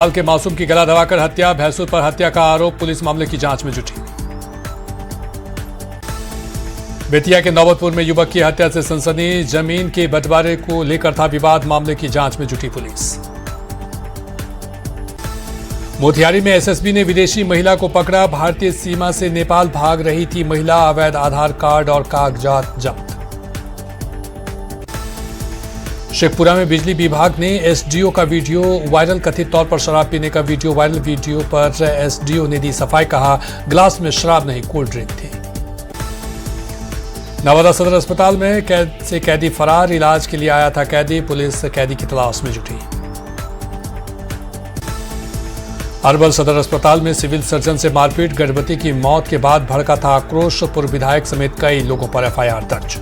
साल के मासूम की गला दबाकर हत्या, भैंसुर पर हत्या का आरोप, पुलिस मामले की जांच में जुटी। बेतिया के नौबतपुर में युवक की हत्या से सनसनी, जमीन के बंटवारे को लेकर था विवाद, मामले की जांच में जुटी पुलिस। मोतिहारी में एसएसबी ने विदेशी महिला को पकड़ा, भारतीय सीमा से नेपाल भाग रही थी महिला, अवैध आधार कार्ड और कागजात जब्त। शेखपुरा में बिजली विभाग ने एसडीओ का वीडियो वायरल, कथित तौर पर शराब पीने का वीडियो वायरल। वीडियो पर एसडीओ ने दी सफाई, कहा गिलास में शराब नहीं कोल्ड ड्रिंक थी। नवादा सदर अस्पताल में कैदी फरार, इलाज के लिए आया था कैदी, पुलिस कैदी की तलाश में जुटी। अरवल सदर अस्पताल में सिविल सर्जन से मारपीट, गर्भवती की मौत के बाद भड़का था आक्रोश, पूर्व विधायक समेत कई लोगों पर एफआईआर दर्ज।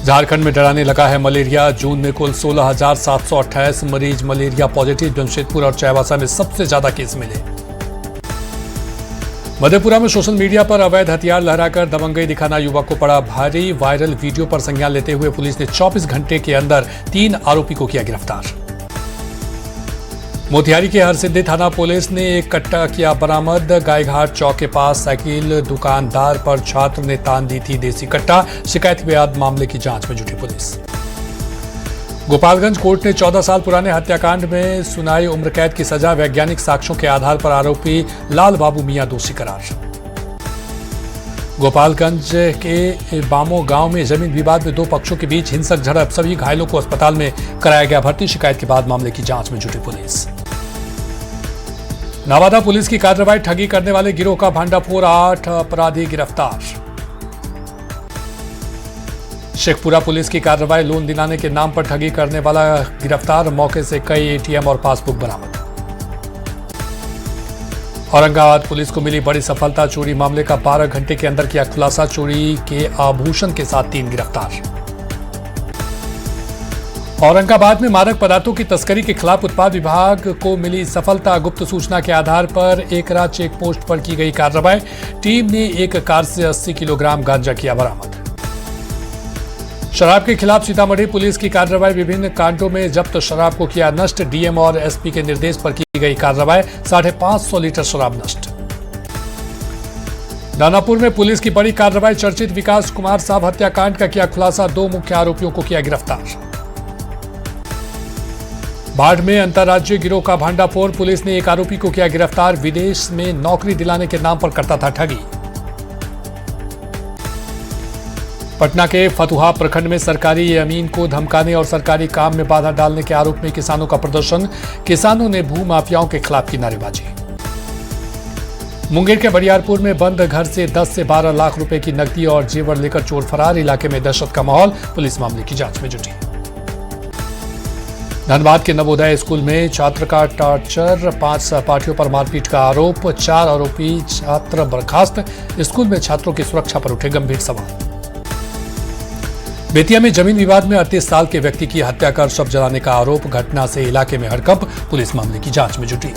झारखंड में डराने लगा है मलेरिया, जून में कुल 16,728 मरीज मलेरिया पॉजिटिव, जमशेदपुर और चाईबासा में सबसे ज्यादा केस मिले। मधेपुरा में सोशल मीडिया पर अवैध हथियार लहराकर दबंगई दिखाना युवक को पड़ा भारी, वायरल वीडियो पर संज्ञान लेते हुए पुलिस ने 24 घंटे के अंदर 3 आरोपी को किया गिरफ्तार। मोतिहारी के हरसिद्धि थाना पुलिस ने एक कट्टा किया बरामद, गायघाट चौक के पास साइकिल दुकानदार पर छात्र ने तान दी थी देसी कट्टा, शिकायत के बाद मामले की जांच में जुटी पुलिस। गोपालगंज कोर्ट ने 14 साल पुराने हत्याकांड में सुनाई उम्र कैद की सजा, वैज्ञानिक साक्ष्यों के आधार पर आरोपी लाल बाबू मियां दोषी करार। गोपालगंज के बामो गांव में जमीन विवाद में 2 पक्षों के बीच हिंसक झड़प, सभी घायलों को अस्पताल में कराया गया भर्ती, शिकायत के बाद मामले की जांच में जुटी पुलिस। नवादा पुलिस की कार्रवाई, ठगी करने वाले गिरोह का भांडाफोड़, 8 अपराधी गिरफ्तार। शेखपुरा पुलिस की कार्रवाई, लोन दिलाने के नाम पर ठगी करने वाला गिरफ्तार, मौके से कई एटीएम और पासबुक बरामद। औरंगाबाद पुलिस को मिली बड़ी सफलता, चोरी मामले का 12 घंटे के अंदर किया खुलासा, चोरी के आभूषण के साथ 3 गिरफ्तार। औरंगाबाद में मादक पदार्थों की तस्करी के खिलाफ उत्पाद विभाग को मिली सफलता, गुप्त सूचना के आधार पर एकरा चेक पोस्ट पर की गई कार्रवाई, टीम ने एक कार से 80 किलोग्राम गांजा किया बरामद। शराब के खिलाफ सीतामढ़ी पुलिस की कार्रवाई, विभिन्न कांडों में जब्त शराब को किया नष्ट, डीएम और एसपी के निर्देश पर की गई कार्रवाई, 550 लीटर शराब नष्ट। दानापुर में पुलिस की बड़ी कार्रवाई, चर्चित विकास कुमार साहब हत्याकांड का किया खुलासा, 2 मुख्य आरोपियों को किया गिरफ्तार। बाढ़ में अंतर्राज्यीय गिरोह का भांडाफोड़, पुलिस ने एक आरोपी को किया गिरफ्तार, विदेश में नौकरी दिलाने के नाम पर करता था ठगी। पटना के फतुहा प्रखंड में सरकारी अमीन को धमकाने और सरकारी काम में बाधा डालने के आरोप में किसानों का प्रदर्शन, किसानों ने भू माफियाओं के खिलाफ की नारेबाजी। मुंगेर के बरियारपुर में बंद घर से 10 से 12 लाख रुपए की नकदी और जेवर लेकर चोर फरार, इलाके में दहशत का माहौल, पुलिस मामले की जांच में जुटी। धनबाद के नवोदय स्कूल में छात्र का टॉर्चर, 5 सहपाठियों पर मारपीट का आरोप, 4 आरोपी छात्र बर्खास्त, स्कूल में छात्रों की सुरक्षा पर उठे गंभीर सवाल। बेतिया में जमीन विवाद में 38 साल के व्यक्ति की हत्या कर शव जलाने का आरोप, घटना से इलाके में हड़कंप, पुलिस मामले की जांच में जुटी।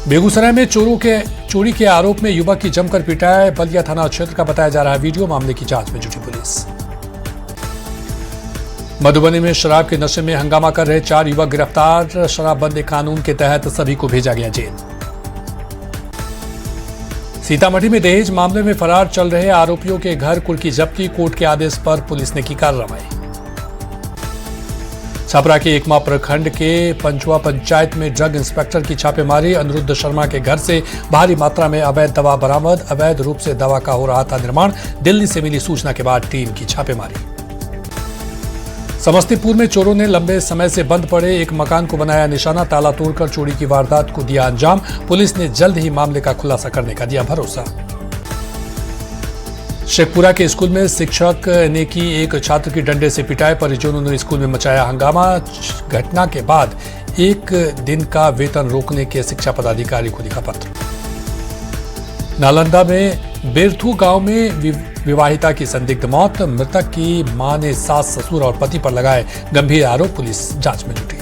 बेगूसराय में चोरी के आरोप में युवक की जमकर पिटाई, बलिया थाना क्षेत्र का बताया जा रहा है वीडियो, मामले की जांच में जुटी पुलिस। मधुबनी में शराब के नशे में हंगामा कर रहे 4 युवक गिरफ्तार, शराबबंदी कानून के तहत सभी को भेजा गया जेल। सीतामढ़ी में दहेज मामले में फरार चल रहे आरोपियों के घर कुर्की जब्ती, कोर्ट के आदेश पर पुलिस ने की कार्रवाई। छपरा के एकमा प्रखंड के पंचुआ पंचायत में ड्रग इंस्पेक्टर की छापेमारी, अनिरुद्ध शर्मा के घर से भारी मात्रा में अवैध दवा बरामद, अवैध रूप से दवा का हो रहा था निर्माण, दिल्ली से मिली सूचना के बाद टीम की छापेमारी। समस्तीपुर में चोरों ने लंबे समय से बंद पड़े एक मकान को बनाया निशाना, ताला तोड़कर चोरी की वारदात को दिया अंजाम, पुलिस ने जल्द ही मामले का खुलासा करने का दिया भरोसा। शेखपुरा के स्कूल में शिक्षक ने की एक छात्र की डंडे से पिटाई, परिजनों ने स्कूल में मचाया हंगामा, घटना के बाद 1 दिन का वेतन रोकने के शिक्षा पदाधिकारी को लिखा पत्र। नालंदा में बेरथू गांव में विवाहिता की संदिग्ध मौत, मृतक की मां ने सास, ससुर और पति पर लगाए गंभीर आरोप, पुलिस जांच में जुटी।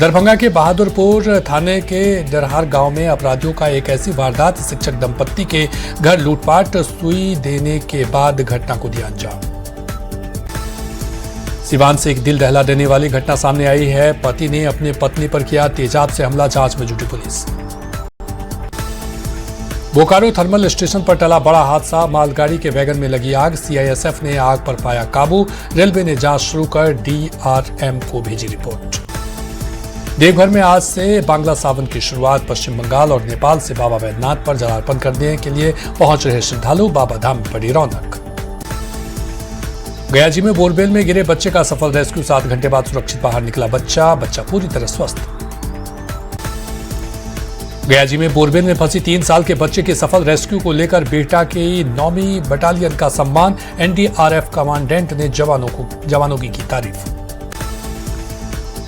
दरभंगा के बहादुरपुर थाने के डरहार गांव में अपराधियों का एक ऐसी वारदात, शिक्षक दंपत्ति के घर लूटपाट, सुई देने के बाद घटना को दिया अंजाम। सिवान से एक दिल दहला देने वाली घटना सामने आई है। पति ने अपने पत्नी पर किया तेजाब से हमला, जांच में जुटी पुलिस। बोकारो थर्मल स्टेशन पर टला बड़ा हादसा, मालगाड़ी के वैगन में लगी आग, सीआईएसएफ ने आग पर पाया काबू। रेलवे ने जांच शुरू कर डीआरएम को भेजी रिपोर्ट। देवघर में आज से बांग्ला सावन की शुरुआत, पश्चिम बंगाल और नेपाल से बाबा वैद्यनाथ पर जलार्पण करने के लिए पहुंच रहे श्रद्धालु, बाबा धाम में पड़ी रौनक। गयाजी में बोरवेल में गिरे बच्चे का सफल रेस्क्यू, 7 घंटे बाद सुरक्षित बाहर निकला बच्चा पूरी तरह स्वस्थ। गयाजी में बोरवेल में फंसी 3 साल के बच्चे के सफल रेस्क्यू को लेकर बेटा की 9वीं बटालियन का सम्मान, एनडीआरएफ कमांडेंट ने जवानों की तारीफ।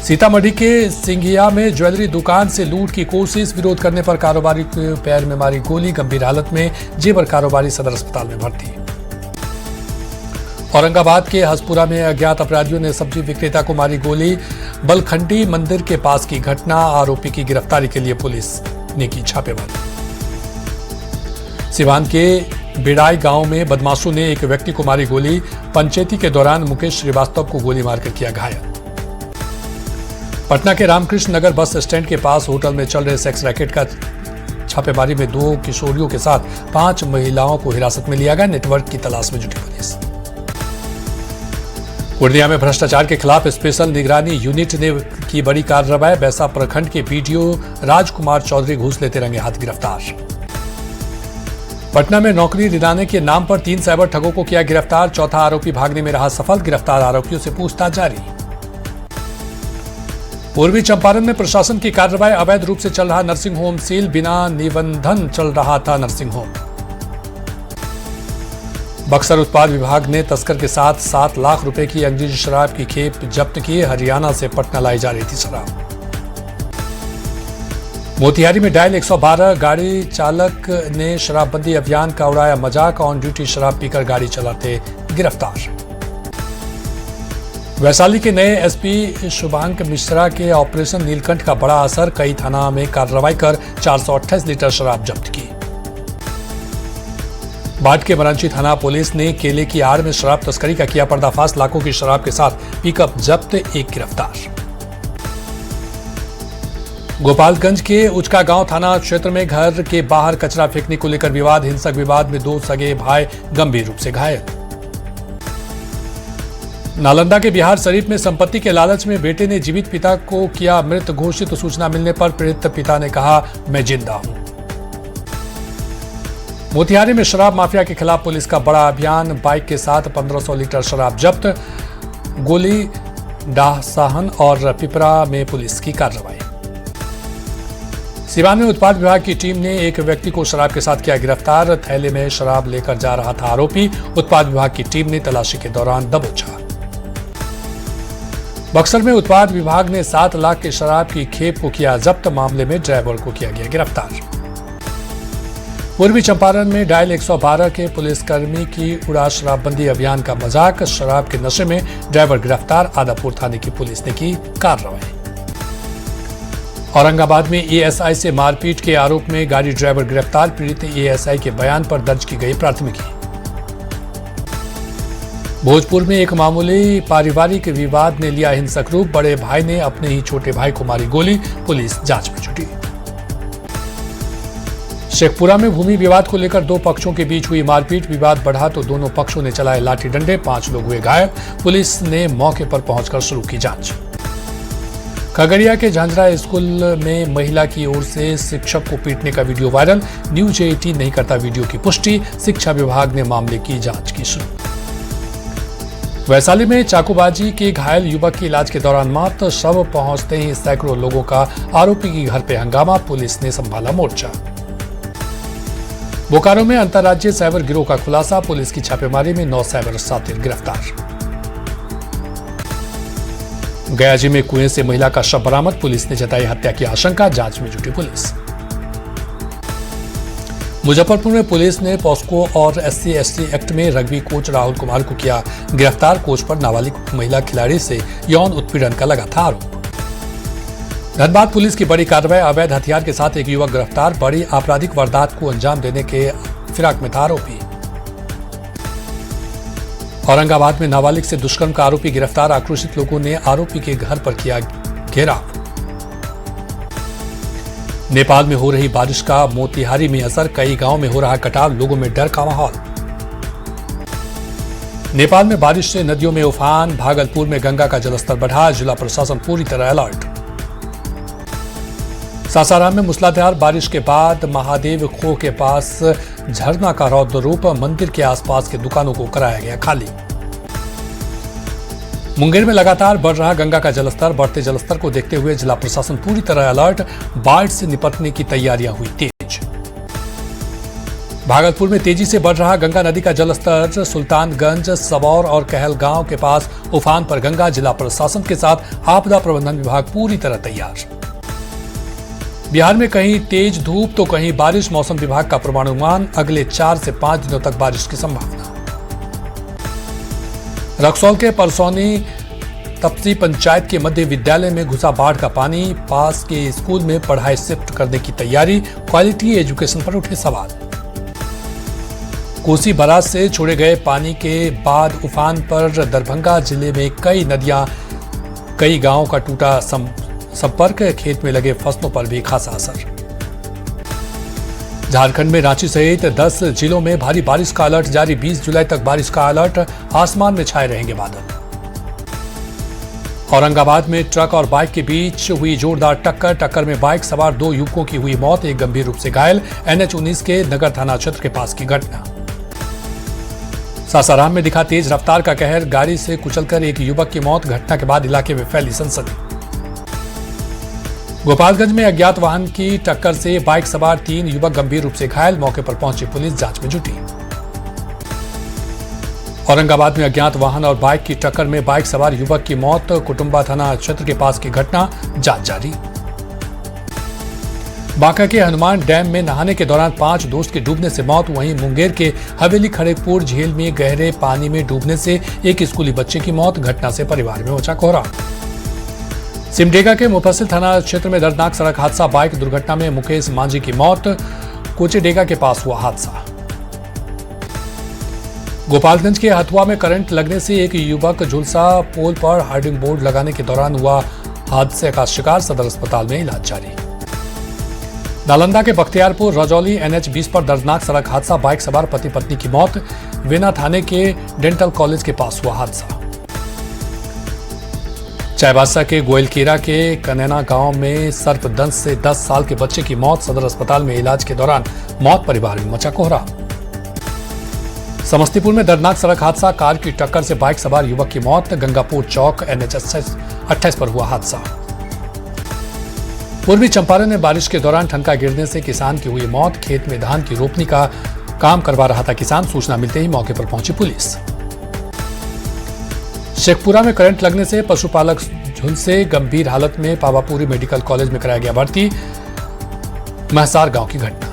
सीतामढ़ी के सिंघिया में ज्वेलरी दुकान से लूट की कोशिश, विरोध करने पर कारोबारी के पैर में मारी गोली, गंभीर हालत में जेवर कारोबारी सदर अस्पताल में भर्ती। औरंगाबाद के हसपुरा में अज्ञात अपराधियों ने सब्जी विक्रेता को मारी गोली, बलखंडी मंदिर के पास की घटना, आरोपी की गिरफ्तारी के लिए पुलिस ने की छापेमारी। सिवान के बिड़ाई गांव में बदमाशों ने एक व्यक्ति को मारी गोली, पंचायती के दौरान मुकेश श्रीवास्तव को गोली मारकर किया घायल। पटना के रामकृष्ण नगर बस स्टैंड के पास होटल में चल रहे सेक्स रैकेट का छापेमारी में 2 किशोरियों के साथ 5 महिलाओं को हिरासत में लिया गया, नेटवर्क की तलाश में जुटी पुलिस। पूर्णिया में भ्रष्टाचार के खिलाफ स्पेशल निगरानी यूनिट ने की बड़ी कार्रवाई, बैसा प्रखंड के बीडीओ राजकुमार चौधरी घूस लेते रंगे हाथ गिरफ्तार। पटना में नौकरी दिलाने के नाम पर 3 साइबर ठगों को किया गिरफ्तार, चौथा आरोपी भागने में रहा सफल, गिरफ्तार आरोपियों से पूछताछ जारी। पूर्वी चंपारण में प्रशासन की कार्रवाई, अवैध रूप से चल रहा नर्सिंग होम सील, बिना निबंधन चल रहा था नर्सिंग होम। बक्सर उत्पाद विभाग ने तस्कर के साथ 7 लाख रुपए की अंग्रेजी शराब की खेप जब्त की, हरियाणा से पटना लाई जा रही थी शराब। मोतिहारी में डायल 112 गाड़ी चालक ने शराबबंदी अभियान का उड़ाया मजाक, ऑन ड्यूटी शराब पीकर गाड़ी चलाते गिरफ्तार। वैशाली के नए एसपी शुभांक मिश्रा के ऑपरेशन नीलकंठ का बड़ा असर, कई थाना में कार्रवाई कर 428 लीटर शराब जब्त की। बाट के मरांची थाना पुलिस ने केले की आड़ में शराब तस्करी का किया पर्दाफाश, लाखों की शराब के साथ पिकअप जब्त, एक गिरफ्तार। गोपालगंज के उचका गांव थाना क्षेत्र में घर के बाहर कचरा फेंकने को लेकर विवाद, हिंसक विवाद में 2 सगे भाई गंभीर रूप से घायल। नालंदा के बिहार शरीफ में संपत्ति के लालच में बेटे ने जीवित पिता को किया मृत घोषित, सूचना मिलने पर पीड़ित पिता ने कहा मैं जिंदा हूं। मोतिहारी में शराब माफिया के खिलाफ पुलिस का बड़ा अभियान, बाइक के साथ 1500 लीटर शराब जब्त, गोली डाहसाहन और पिपरा में पुलिस की कार्रवाई। सिवान में उत्पाद विभाग की टीम ने एक व्यक्ति को शराब के साथ किया गिरफ्तार, थैले में शराब लेकर जा रहा था आरोपी, उत्पाद विभाग की टीम ने तलाशी के दौरान दबोचा। बक्सर में उत्पाद विभाग ने 7 लाख की शराब की खेप को किया जब्त, मामले में ड्राइवर को किया गया गिरफ्तार। पूर्वी चंपारण में डायल 112 के पुलिसकर्मी की उड़ा शराबबंदी अभियान का मजाक, शराब के नशे में ड्राइवर गिरफ्तार, आदापुर थाने की पुलिस ने की कार्रवाई। औरंगाबाद में एएसआई से मारपीट के आरोप में गाड़ी ड्राइवर गिरफ्तार, पीड़ित एएसआई के बयान पर दर्ज की गई प्राथमिकी। भोजपुर में एक मामूली पारिवारिक विवाद ने लिया हिंसक रूप, बड़े भाई ने अपने ही छोटे भाई को मारी गोली, पुलिस जांच में जुटी। शेखपुरा में भूमि विवाद को लेकर 2 पक्षों के बीच हुई मारपीट, विवाद बढ़ा तो दोनों पक्षों ने चलाए लाठी डंडे, 5 लोग हुए घायल, पुलिस ने मौके पर पहुंचकर शुरू की जांच। खगड़िया के झांझरा स्कूल में महिला की ओर से शिक्षक को पीटने का वीडियो वायरल, न्यूज 18 नहीं करता वीडियो की पुष्टि, शिक्षा विभाग ने मामले की जांच की शुरू। वैशाली में चाकूबाजी के घायल युवक की इलाज के दौरान मौत, शव पहुंचते ही सैकड़ों लोगों का आरोपी की घर पे हंगामा, पुलिस ने संभाला मोर्चा। बोकारो में अंतर्राज्यीय साइबर गिरोह का खुलासा, पुलिस की छापेमारी में 9 साइबर साथी गिरफ्तार। गयाजी में कुएं से महिला का शव बरामद, पुलिस ने जताई हत्या की आशंका, जांच में जुटी पुलिस। मुजफ्फरपुर में पुलिस ने पॉस्को और SC/ST एक्ट में रग्बी कोच राहुल कुमार को किया गिरफ्तार, कोच पर नाबालिग महिला खिलाड़ी से यौन उत्पीड़न का लगा था आरोप। धनबाद पुलिस की बड़ी कार्रवाई, अवैध हथियार के साथ एक युवक गिरफ्तार, बड़ी आपराधिक वारदात को अंजाम देने के फिराक में था आरोपी। औरंगाबाद में नाबालिग से दुष्कर्म का आरोपी गिरफ्तार, आक्रोशित लोगों ने आरोपी के घर पर किया घेराव। नेपाल में हो रही बारिश का मोतिहारी में असर, कई गांव में हो रहा कटाव, लोगों में डर का माहौल। नेपाल में बारिश से नदियों में उफान, भागलपुर में गंगा का जलस्तर बढ़ा, जिला प्रशासन पूरी तरह अलर्ट। सासाराम में मूसलाधार बारिश के बाद महादेव खो के पास झरना का रौद्र रूप, मंदिर के आसपास के दुकानों को कराया गया खाली। मुंगेर में लगातार बढ़ रहा गंगा का जलस्तर, बढ़ते जलस्तर को देखते हुए जिला प्रशासन पूरी तरह अलर्ट, बाढ़ से निपटने की तैयारियां हुई तेज। भागलपुर में तेजी से बढ़ रहा गंगा नदी का जलस्तर, सुल्तानगंज, सबौर और कहलगांव के पास उफान पर गंगा, जिला प्रशासन के साथ आपदा प्रबंधन विभाग पूरी तरह तैयार। बिहार में कहीं तेज धूप तो कहीं बारिश, मौसम विभाग का पूर्वानुमान, अगले 4 से 5 दिनों तक बारिश की संभावना। रक्सौल के परसौनी तपसी पंचायत के मध्य विद्यालय में घुसा बाढ़ का पानी, पास के स्कूल में पढ़ाई शिफ्ट करने की तैयारी, क्वालिटी एजुकेशन पर उठे सवाल। कोसी बराज से छोड़े गए पानी के बाद उफान पर दरभंगा जिले में कई नदियां, कई गांवों का टूटा संपर्क, खेत में लगे फसलों पर भी खासा असर। झारखंड में रांची सहित 10 जिलों में भारी बारिश का अलर्ट जारी, 20 जुलाई तक बारिश का अलर्ट, आसमान में छाए रहेंगे बादल। औरंगाबाद में ट्रक और बाइक के बीच हुई जोरदार टक्कर में बाइक सवार 2 युवकों की हुई मौत, एक गंभीर रूप से घायल, NH-19 के नगर थाना क्षेत्र के पास की घटना। सासाराम में दिखा तेज रफ्तार का कहर, गाड़ी से कुचलकर एक युवक की मौत, घटना के बाद इलाके में फैली सनसनी। गोपालगंज में अज्ञात वाहन की टक्कर से बाइक सवार 3 युवक गंभीर रूप से घायल, मौके पर पहुंची पुलिस जांच में जुटी। औरंगाबाद में अज्ञात वाहन और बाइक की टक्कर में बाइक सवार युवक की मौत, कुटुंबा थाना क्षेत्र के पास की घटना, जांच जारी। बांका के हनुमान डैम में नहाने के दौरान 5 दोस्त के डूबने से मौत, वहीं मुंगेर के हवेली खड़गपुर झील में गहरे पानी में डूबने से एक स्कूली बच्चे की मौत, घटना से परिवार में मचा कोहराम। सिमडेगा के मुफस्सिल थाना क्षेत्र में दर्दनाक सड़क हादसा, बाइक दुर्घटना में मुकेश मांझी की मौत, कोचेडेगा के पास हुआ हादसा। गोपालगंज के हथुआ में करंट लगने से एक युवक झुलसा पोल पर हार्डिंग बोर्ड लगाने के दौरान हुआ हादसे का शिकार, सदर अस्पताल में इलाज जारी। नालंदा के बख्तियारपुर रजौली NH-20 पर दर्दनाक सड़क हादसा, बाइक सवार पति पत्नी की मौत, वेना थाने के डेंटल कॉलेज के पास हुआ हादसा। चाईबासा के गोयलकेरा के कनैना गांव में सर्पदंश से 10 साल के बच्चे की मौत, सदर अस्पताल में इलाज के दौरान मौत, परिवार में मचा कोहराम। समस्तीपुर में दर्दनाक सड़क हादसा, कार की टक्कर से बाइक सवार युवक की मौत, गंगापुर चौक NH-28 पर हुआ हादसा। पूर्वी चंपारण में बारिश के दौरान ठनका गिरने से किसान की हुई मौत, खेत में धान की रोपनी का काम करवा रहा था किसान, सूचना मिलते ही मौके पर पहुंची पुलिस। शेखपुरा में करंट लगने से पशुपालक झुलसे, गंभीर हालत में पावापुरी मेडिकल कॉलेज में कराया गया भर्ती, महसार गांव की घटना।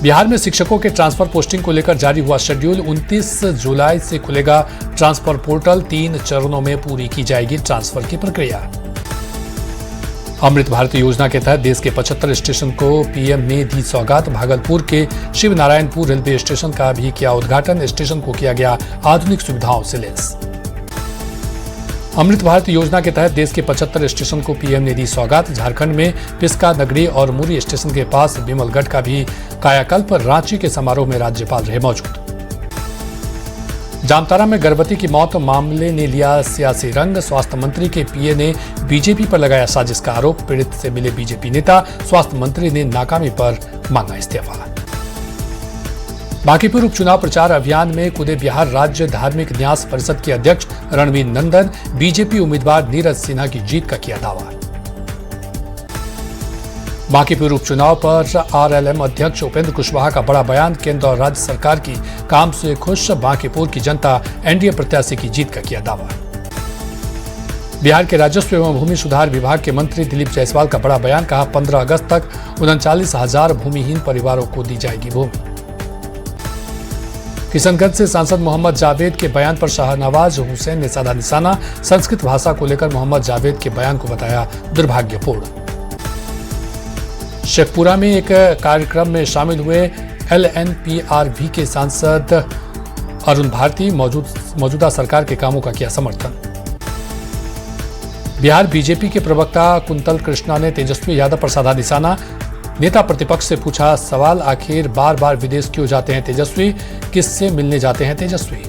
बिहार में शिक्षकों के ट्रांसफर पोस्टिंग को लेकर जारी हुआ शेड्यूल, 29 जुलाई से खुलेगा ट्रांसफर पोर्टल, 3 चरणों में पूरी की जाएगी ट्रांसफर की प्रक्रिया। अमृत भारत योजना के तहत देश के 75 स्टेशन को PM ने दी सौगात, भागलपुर के शिव नारायणपुर रेलवे स्टेशन का भी किया उद्घाटन, स्टेशन को किया गया आधुनिक सुविधाओं से लैस। अमृत भारत योजना के तहत देश के 75 स्टेशन को PM ने दी सौगात, झारखंड में पिस्का, नगरी और मुरी स्टेशन के पास बिमलगढ़ का भी कायाकल्प, रांची के समारोह में राज्यपाल रहे मौजूद। जामतारा में गर्भवती की मौत मामले ने लिया सियासी रंग, स्वास्थ्य मंत्री के PA ने बीजेपी पर लगाया साजिश का आरोप, पीड़ित से मिले बीजेपी नेता, स्वास्थ्य मंत्री ने नाकामी पर मांगा इस्तीफा। बांकीपुर उपचुनाव प्रचार अभियान में कूदे बिहार राज्य धार्मिक न्यास परिषद के अध्यक्ष रणवीर नंदन, बीजेपी उम्मीदवार नीरज सिन्हा की जीत का किया दावा। बांकीपुर उपचुनाव पर RLM अध्यक्ष उपेंद्र कुशवाहा का बड़ा बयान, केंद्र और राज्य सरकार की काम से खुश, बांकीपुर की जनता NDA प्रत्याशी की जीत का किया दावा। बिहार के राजस्व एवं भूमि सुधार विभाग के मंत्री दिलीप जायसवाल का बड़ा बयान, कहा 15 अगस्त तक 39,000 भूमिहीन परिवारों को दी जाएगी भूमि। किशनगंज से सांसद मोहम्मद जावेद के बयान पर शाहनवाज हुसैन ने साधा निशाना, संस्कृत भाषा को लेकर मोहम्मद जावेद के बयान को बताया दुर्भाग्यपूर्ण। शेखपुरा में एक कार्यक्रम में शामिल हुए LNPRV के सांसद अरुण भारती मौजूदा सरकार के कामों का किया समर्थन। बिहार बीजेपी के प्रवक्ता कुंतल कृष्णा ने तेजस्वी यादव पर साधा निशाना। नेता प्रतिपक्ष से पूछा सवाल, आखिर बार बार विदेश क्यों जाते हैं तेजस्वी, किससे मिलने जाते हैं तेजस्वी।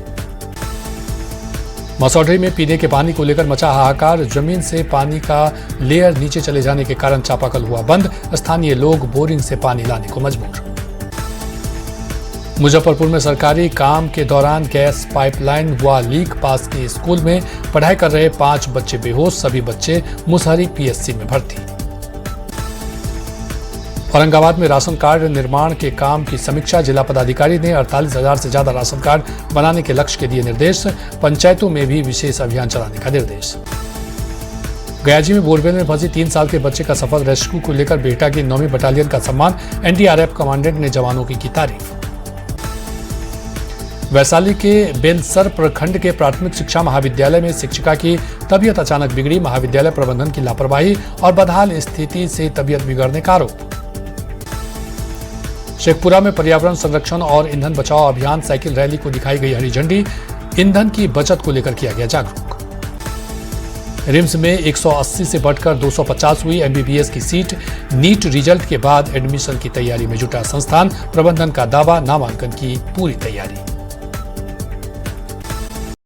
मसौढी में पीने के पानी को लेकर मचा हाहाकार। जमीन से पानी का लेयर नीचे चले जाने के कारण चापाकल हुआ बंद। स्थानीय लोग बोरिंग से पानी लाने को मजबूर। मुजफ्फरपुर में सरकारी काम के दौरान गैस पाइपलाइन हुआ लीक। पास के स्कूल में पढ़ाई कर रहे 5 बच्चे बेहोश, सभी बच्चे मुसहरी पीएचसी में भर्ती। औरंगाबाद में राशन कार्ड निर्माण के काम की समीक्षा। जिला पदाधिकारी ने 48,000 से ज्यादा राशन कार्ड बनाने के लक्ष्य के दिए निर्देश। पंचायतों में भी विशेष अभियान चलाने का निर्देश। गयाजी में बोरवेल में फंसी 3 साल के बच्चे का सफल रेस्क्यू को लेकर बेहटा की 9वीं बटालियन का सम्मान। एनडीआरएफ कमांडेंट ने जवानों की तारीफ। वैशाली के बेलसर प्रखंड के प्राथमिक शिक्षा महाविद्यालय में शिक्षिका की तबीयत अचानक बिगड़ी। महाविद्यालय प्रबंधन की लापरवाही और बदहाल स्थिति से तबीयत बिगड़ने का आरोप। शेखपुरा में पर्यावरण संरक्षण और ईंधन बचाओ अभियान साइकिल रैली को दिखाई गई हरी झंडी। ईंधन की बचत को लेकर किया गया जागरूक। रिम्स में 180 से बढ़कर 250 हुई एमबीबीएस की सीट। नीट रिजल्ट के बाद एडमिशन की तैयारी में जुटा संस्थान। प्रबंधन का दावा, नामांकन की पूरी तैयारी।